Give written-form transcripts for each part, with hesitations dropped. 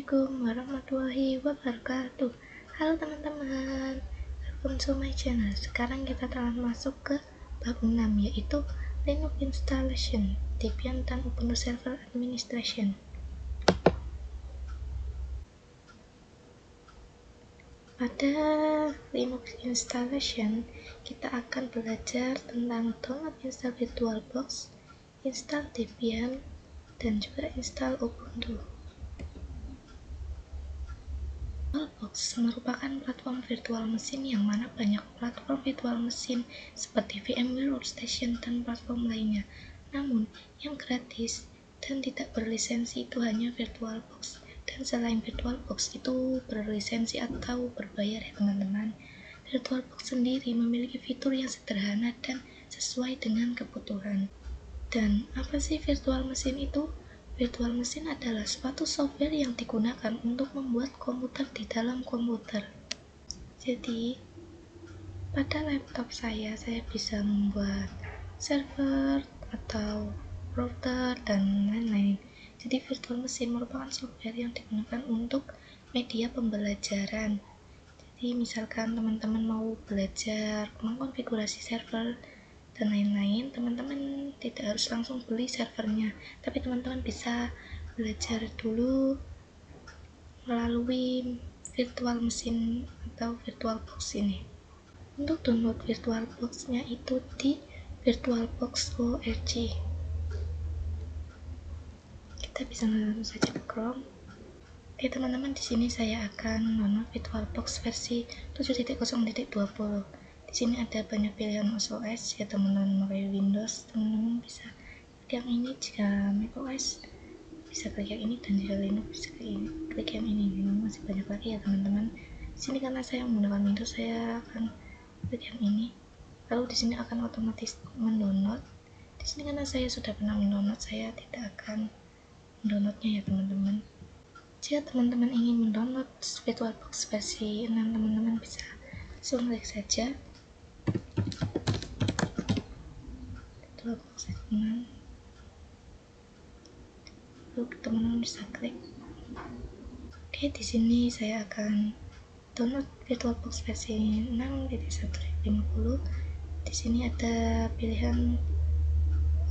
Assalamualaikum warahmatullahi wabarakatuh. Halo teman-teman, welcome to my channel. Sekarang kita telah masuk ke bab 6, yaitu Linux Installation, Debian dan Ubuntu Server Administration. Pada Linux Installation, kita akan belajar tentang download install VirtualBox, install Debian, dan juga install Ubuntu. VirtualBox merupakan platform virtual mesin yang mana banyak platform virtual mesin seperti VMware Workstation dan platform lainnya. Namun, yang gratis dan tidak berlisensi itu hanya VirtualBox. Dan selain VirtualBox itu berlisensi atau berbayar ya teman-teman. VirtualBox sendiri memiliki fitur yang sederhana dan sesuai dengan kebutuhan. Dan apa sih virtual mesin itu? Virtual mesin adalah suatu software yang digunakan untuk membuat komputer di dalam komputer. Jadi, pada laptop saya bisa membuat server atau router dan lain-lain. Jadi, virtual mesin merupakan software yang digunakan untuk media pembelajaran. Jadi, misalkan teman-teman mau belajar mengkonfigurasi server dan lain-lain, teman-teman tidak harus langsung beli servernya, tapi teman-teman bisa belajar dulu melalui virtual mesin atau VirtualBox ini. Untuk download VirtualBox-nya itu di virtualbox.org. Kita bisa langsung saja ke Chrome. Oke teman-teman, di sini saya akan download VirtualBox versi 7.0.20. Di sini ada banyak pilihan OS ya teman-teman. Pakai Windows teman-teman bisa klik yang ini, jika macOS bisa klik yang ini, dan jika Linux bisa klik yang ini. Memang masih banyak lagi ya teman-teman. Di sini karena saya menggunakan Windows, saya akan klik yang ini. Lalu di sini akan otomatis mendownload. Di sini karena saya sudah pernah mendownload, saya tidak akan mendownloadnya ya teman-teman. Jika teman-teman ingin mendownload VirtualBox versi 6, teman-teman bisa langsung klik saja VirtualBox 6, lalu teman-teman bisa klik. Oke, di sini saya akan download VirtualBox versi 6.1.50. Di sini ada pilihan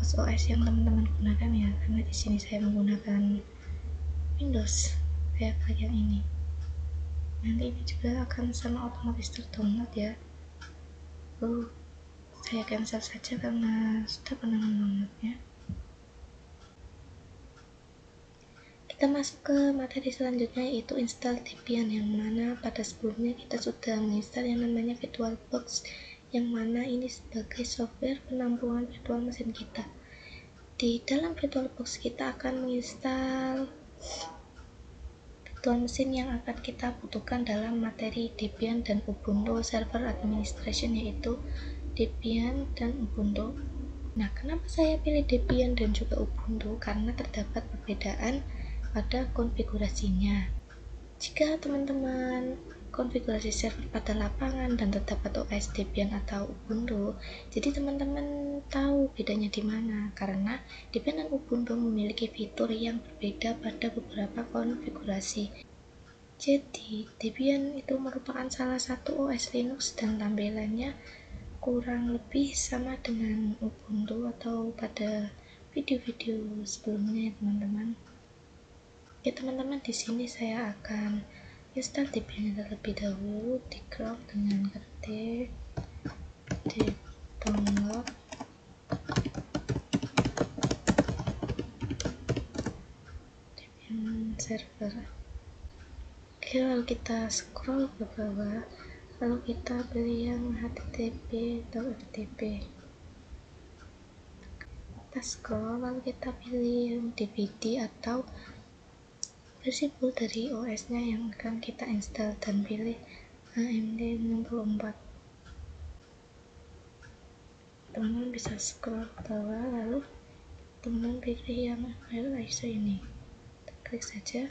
OS yang teman-teman gunakan ya, karena di sini saya menggunakan Windows, saya klik yang ini. Nanti ini juga akan sama otomatis terdownload ya. Lalu saya cancel saja karena sudah pernah mendownloadnya. Kita masuk ke materi selanjutnya, yaitu install Debian, yang mana pada sebelumnya kita sudah menginstal yang namanya VirtualBox, yang mana ini sebagai software penampungan virtual mesin kita. Di dalam VirtualBox kita akan menginstal virtual mesin yang akan kita butuhkan dalam materi Debian dan Ubuntu Server Administration, yaitu Debian dan Ubuntu. Nah, kenapa saya pilih Debian dan juga Ubuntu? Karena terdapat perbedaan pada konfigurasinya. Jika teman-teman konfigurasi server pada lapangan dan terdapat OS Debian atau Ubuntu, jadi teman-teman tahu bedanya di mana, karena Debian dan Ubuntu memiliki fitur yang berbeda pada beberapa konfigurasi. Jadi, Debian itu merupakan salah satu OS Linux dan tampilannya kurang lebih sama dengan Ubuntu atau pada video-video sebelumnya ya teman-teman. Oke teman-teman, di sini saya akan install Debian terlebih dahulu di Chrome dengan ketik download Debian server. Oke, lalu kita scroll ke bawah, lalu kita pilih yang HTTP atau FTP. Kita scroll, lalu kita pilih yang DVD atau versi full dari OS-nya yang akan kita install, dan pilih AMD 64. Teman-teman bisa scroll ke bawah, lalu teman-teman pilih yang file ISO ini. Klik saja.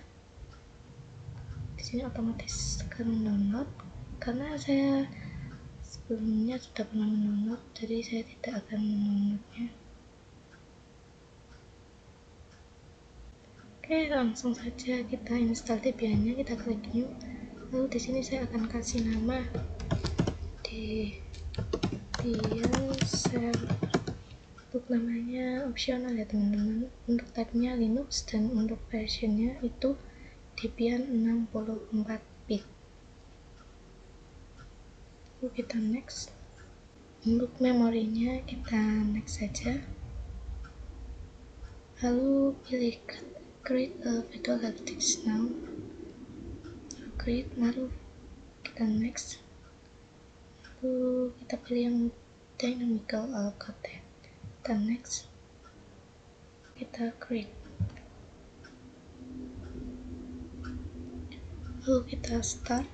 Di sini otomatis akan mendownload. Karena saya sebelumnya sudah pernah mendownload, jadi saya tidak akan mendownloadnya. Oke, langsung saja kita install Debian-nya, kita klik new. Lalu di sini saya akan kasih nama Debian server. Untuk namanya opsional ya teman-teman. Untuk type-nya Linux dan untuk versionnya itu Debian 64 bit. Lalu kita next. Untuk memorinya kita next saja. Lalu pilih create a virtual hard disk now. Create, lalu kita next. Lalu kita pilih yang dynamical allocated. Kita next. Kita create. Lalu kita start.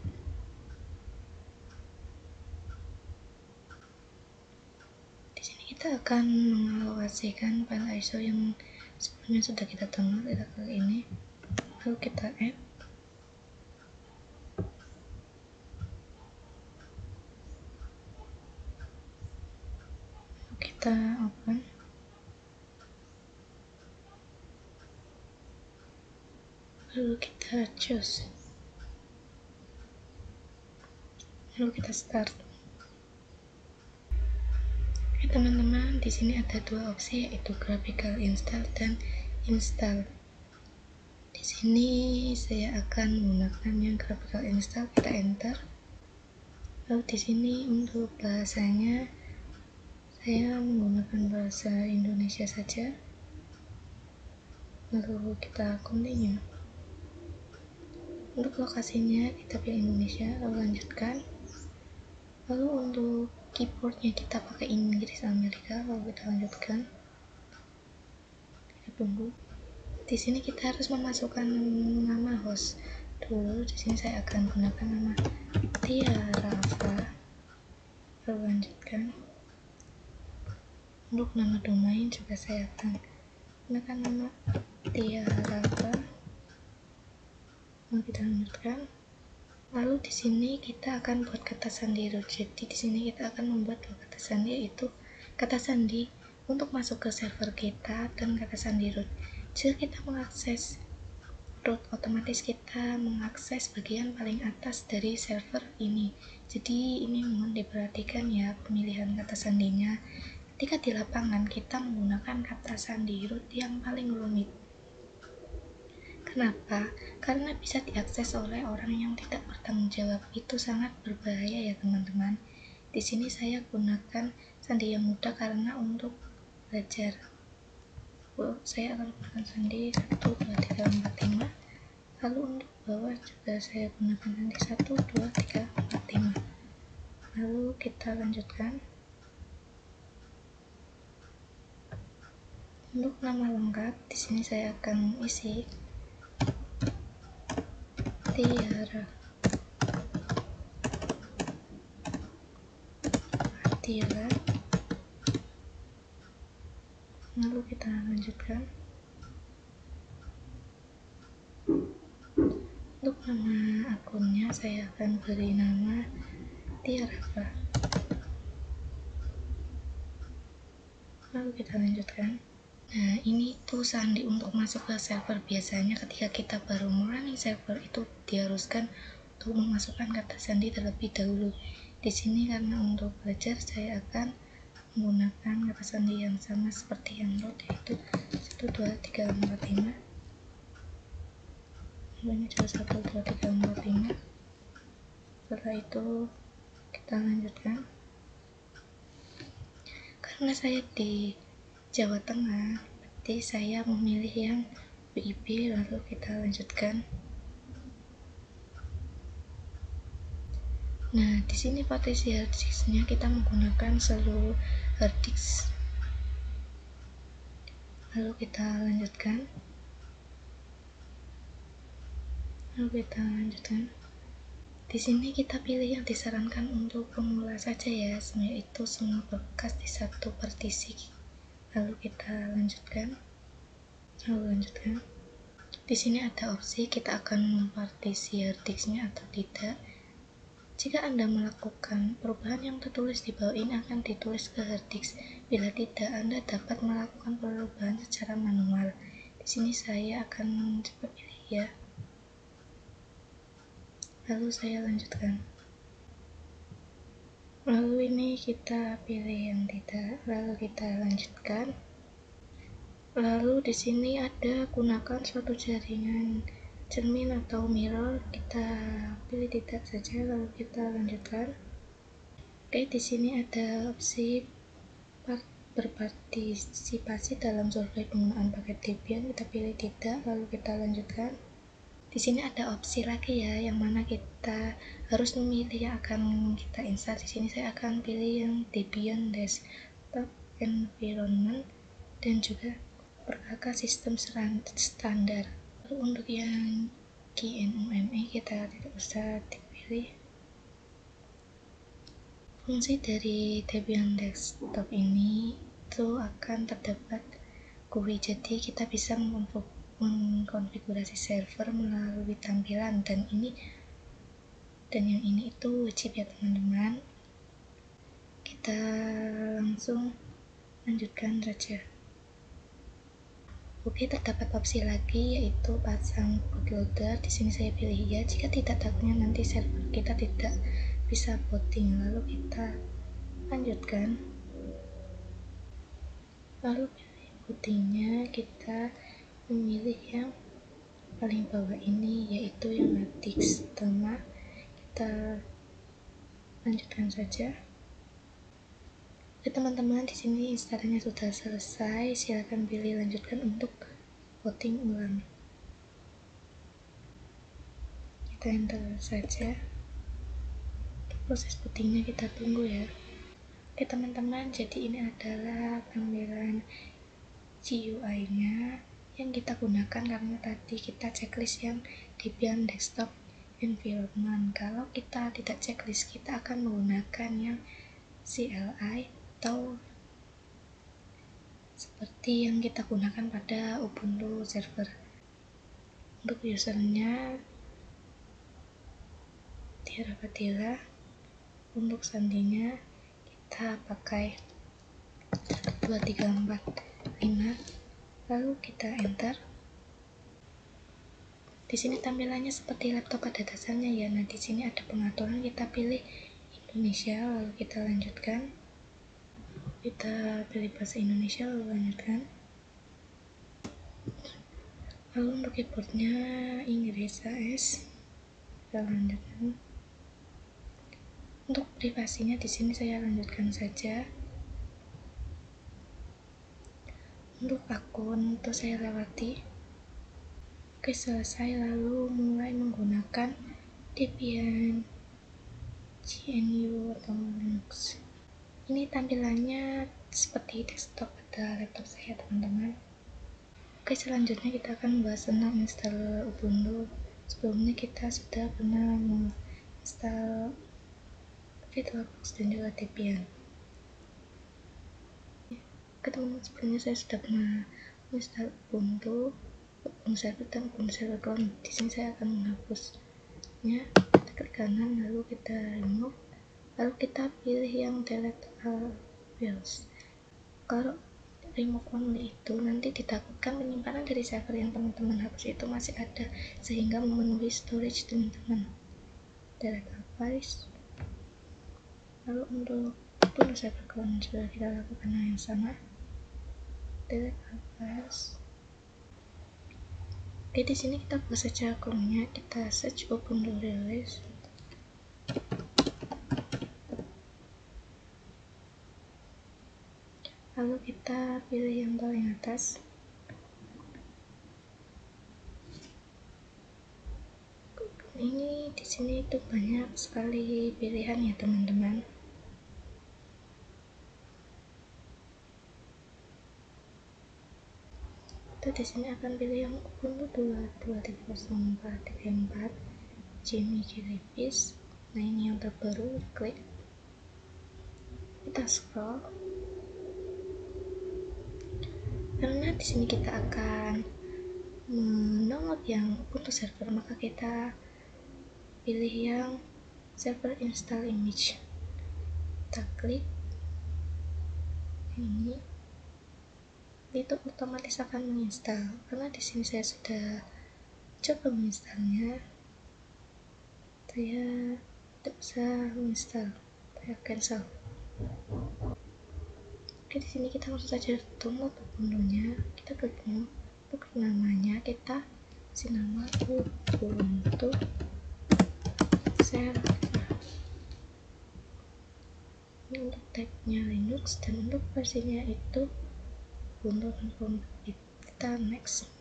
Di sini kita akan mengalokasikan file ISO yang sebelumnya sudah kita download. Kita klik ini. Lalu kita add. Lalu kita open. Lalu kita choose. Lalu kita start. Oke teman-teman, di sini ada dua opsi, yaitu graphical install dan install. Di sini saya akan menggunakan yang graphical install. Kita enter. Lalu di sini untuk bahasanya saya menggunakan bahasa Indonesia saja. Lalu kita continue. Untuk lokasinya kita pilih Indonesia, lalu lanjutkan. Lalu untuk keyboardnya kita pakai Inggris Amerika, lalu kita lanjutkan. Kita tunggu. Di sini kita harus memasukkan nama host dulu. Di sini saya akan gunakan nama Tiarafa. Lalu lanjutkan. Untuk nama domain juga saya akan gunakan nama Tiarafa. Lalu kita lanjutkan. Lalu di sini kita akan buat kata sandi root. Jadi di sini kita akan membuat dua kata sandi, yaitu kata sandi untuk masuk ke server kita dan kata sandi root. Jika kita mengakses root, otomatis kita mengakses bagian paling atas dari server ini. Jadi ini mohon diperhatikan ya pemilihan kata sandinya. Ketika di lapangan kita menggunakan kata sandi root yang paling rumit. Kenapa? Karena bisa diakses oleh orang yang tidak bertanggung jawab. Itu sangat berbahaya ya teman-teman. Di sini saya gunakan sandi yang mudah karena untuk belajar. Saya akan gunakan sandi 1, 2, 3, 4, 5. Lalu untuk bawah juga saya gunakan sandi 1, 2, 3, 4, 5. Lalu kita lanjutkan. Untuk nama lengkap, di sini saya akan isi Tiara Atila. Lalu kita lanjutkan. Untuk nama akunnya saya akan beri nama Tiarafa. Lalu kita lanjutkan. Nah, ini tuh sandi untuk masuk ke server. Biasanya ketika kita baru running server itu diharuskan untuk memasukkan kata sandi terlebih dahulu. Di sini karena untuk belajar saya akan menggunakan kata sandi yang sama seperti yang root, yaitu 1, 2, 3, 4, 5. Ini juga 1, 2, 3, 4, 5. Setelah itu kita lanjutkan. Karena saya di Jawa Tengah, berarti saya memilih yang WIB. Lalu kita lanjutkan. Nah, di sini partisi hard disknya kita menggunakan seluruh hard disk. Lalu kita lanjutkan. Di sini kita pilih yang disarankan untuk pemula saja ya, yaitu semua berkas di satu partisi. Lalu kita lanjutkan. Di sini ada opsi kita akan mempartisi hard disknya atau tidak. Jika Anda melakukan perubahan yang tertulis di bawah ini akan ditulis ke hard disk. Bila tidak, Anda dapat melakukan perubahan secara manual. Di Di sini saya akan coba pilih ya. Lalu saya lanjutkan. Lalu ini kita pilih yang tidak, lalu kita lanjutkan. Lalu di sini ada gunakan suatu jaringan cermin atau mirror, kita pilih tidak saja, lalu kita lanjutkan. Oke, di sini ada opsi berpartisipasi dalam survei penggunaan paket Debian, kita pilih tidak, lalu kita lanjutkan. Di sini ada opsi lagi ya, yang mana kita harus memilih yang akan kita install. Di sini saya akan pilih yang Debian Desktop Environment dan juga perkakak sistem standar. Lalu untuk yang GNOME kita tidak usah dipilih. Fungsi dari Debian Desktop ini itu akan terdapat GUI, jadi kita bisa mengkonfigurasi server melalui tampilan, dan yang ini itu wajib ya teman-teman. Kita langsung lanjutkan saja. Oke, terdapat opsi lagi yaitu pasang bootloader. Di sini saya pilih ya. Jika tidak, takutnya nanti server kita tidak bisa booting. Lalu kita lanjutkan. Lalu pilih bootingnya, kita memilih yang paling bawah ini yaitu yang Matic Tema. Kita lanjutkan saja. Oke teman-teman, di sini instalannya sudah selesai. Silakan pilih lanjutkan untuk voting ulang. Kita enter saja. Proses votingnya kita tunggu ya. Oke teman-teman, jadi ini adalah tampilan GUI-nya yang kita gunakan karena tadi kita checklist yang Debian Desktop Environment. Kalau kita tidak checklist, kita akan menggunakan yang CLI atau seperti yang kita gunakan pada Ubuntu server. Untuk usernya Tiara Fatila, untuk sandinya kita pakai 2345, lalu kita enter. Di sini tampilannya seperti laptop pada dasarnya ya. Nah, di sini ada pengaturan, kita pilih Indonesia, lalu kita lanjutkan. Kita pilih bahasa Indonesia, lalu lanjutkan. Lalu untuk keyboardnya Inggris AS, kita lanjutkan. Untuk privasinya di sini saya lanjutkan saja. Untuk akun itu saya lewati. Oke, selesai. Lalu mulai menggunakan Debian GNU atau Linux. Ini tampilannya seperti desktop pada laptop saya teman-teman. Oke, selanjutnya kita akan membahas tentang install Ubuntu. Sebelumnya kita sudah pernah menginstal VirtualBox dan juga Debian. Oke teman-teman, sebelumnya saya sudah pernah menginstal Ubuntu server dan Ubuntu server clone. Di sini saya akan menghapusnya. Kita klik kanan, lalu kita remove. Lalu kita pilih yang delete all files. Kalau remove only itu nanti ditakutkan penyimpanan dari server yang teman-teman hapus itu masih ada sehingga memenuhi storage teman-teman. Delete all files. Lalu untuk server clone juga kita lakukan hal yang sama. Delete all files. Oke, di sini kita buka saja akunnya, kita search Ubuntu release. Lalu kita pilih yang paling atas. Ini di sini itu banyak sekali pilihan ya teman-teman. Kita di sini akan pilih yang Ubuntu 22.04.4 Jimmy Kiribis. Nah, ini yang terbaru, klik. Kita scroll. Karena di sini kita akan mendownload yang Ubuntu server, maka kita pilih yang server install image. Kita klik ini. itu otomatis akan menginstal. Karena di sini saya sudah coba menginstalnya, saya tidak bisa menginstal, saya cancel. Oke, di sini kita langsung saja download Ubuntu-nya, kita klik new, untuk namanya kita kasih nama Ubuntu server. Ini untuk type-nya Linux dan untuk versinya itu Ubuntu 64-bit. Kita next.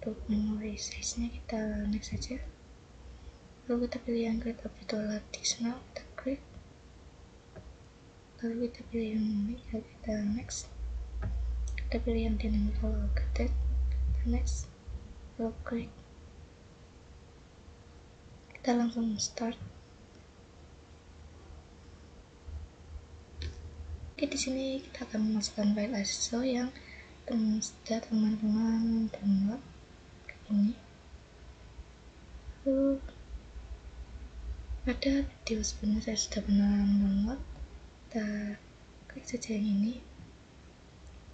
Untuk memory size-nya kita next saja. Lalu kita pilih yang create a virtual hard disk now, kita klik. Lalu kita pilih yang ini, kita next. Kita pilih yang dynamical located, kita next. Lalu klik. Kita langsung start. Oke, di sini kita akan memasukkan file ISO yang sudah teman-teman download ini. Lalu pada video sebelumnya saya sudah pernah download. Kita klik saja yang ini,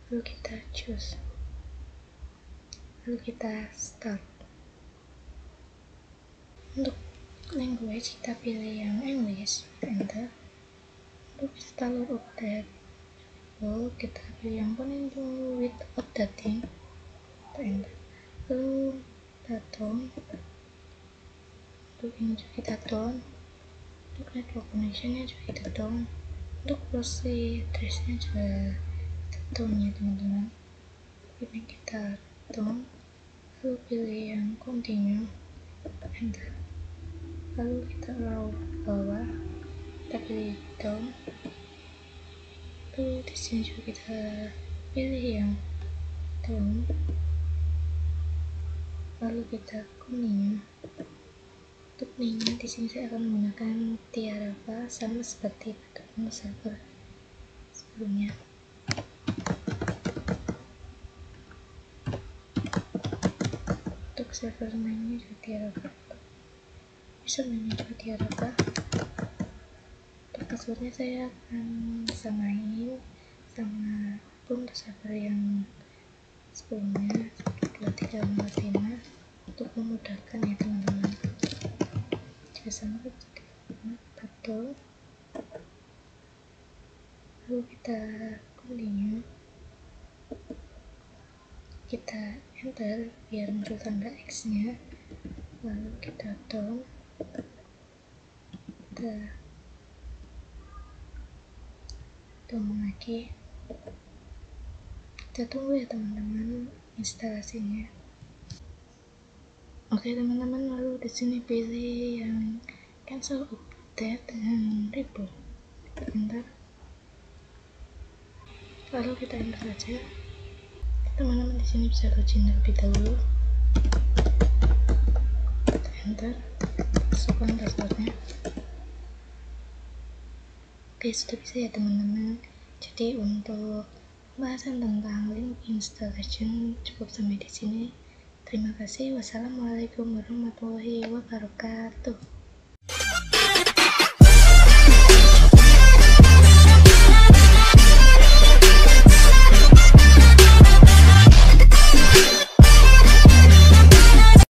lalu kita choose, lalu kita start. Untuk language kita pilih yang English, enter. Untuk installer update, lalu kita pilih yang continue with updating, enter. Lalu kita down, untuk ini juga kita down. Untuk network connection-nya juga kita down. Untuk proxy address-nya juga kita down ya teman-teman. Ini kita down, lalu pilih yang continue, enter. Lalu kita allow bawah, kita pilih down. Lalu di sini juga kita pilih yang down, lalu kita continue. Untuk name di sini saya akan menggunakan Tiarava sama seperti Ubuntu server sebelumnya. Untuk server name-nya juga Tiarava, username-nya juga Tiarava. Untuk passwordnya saya akan samain sama Ubuntu server yang sebelumnya 2345 untuk memudahkan ya teman-teman. Jika sama kita down, lalu kita continue, kita enter biar muncul tanda X nya, lalu kita down, kita down lagi, kita tunggu ya teman-teman instalasinya. Oke teman-teman, lalu di sini pilih yang cancel update dan reboot, enter. Lalu kita enter saja. Teman-teman di sini bisa login terlebih dahulu. Kita enter, masukkan passwordnya. Oke, sudah bisa ya teman-teman. Jadi untuk pembahasan tentang link installation cukup sampai di sini. Terima kasih. Wassalamualaikum warahmatullahi wabarakatuh.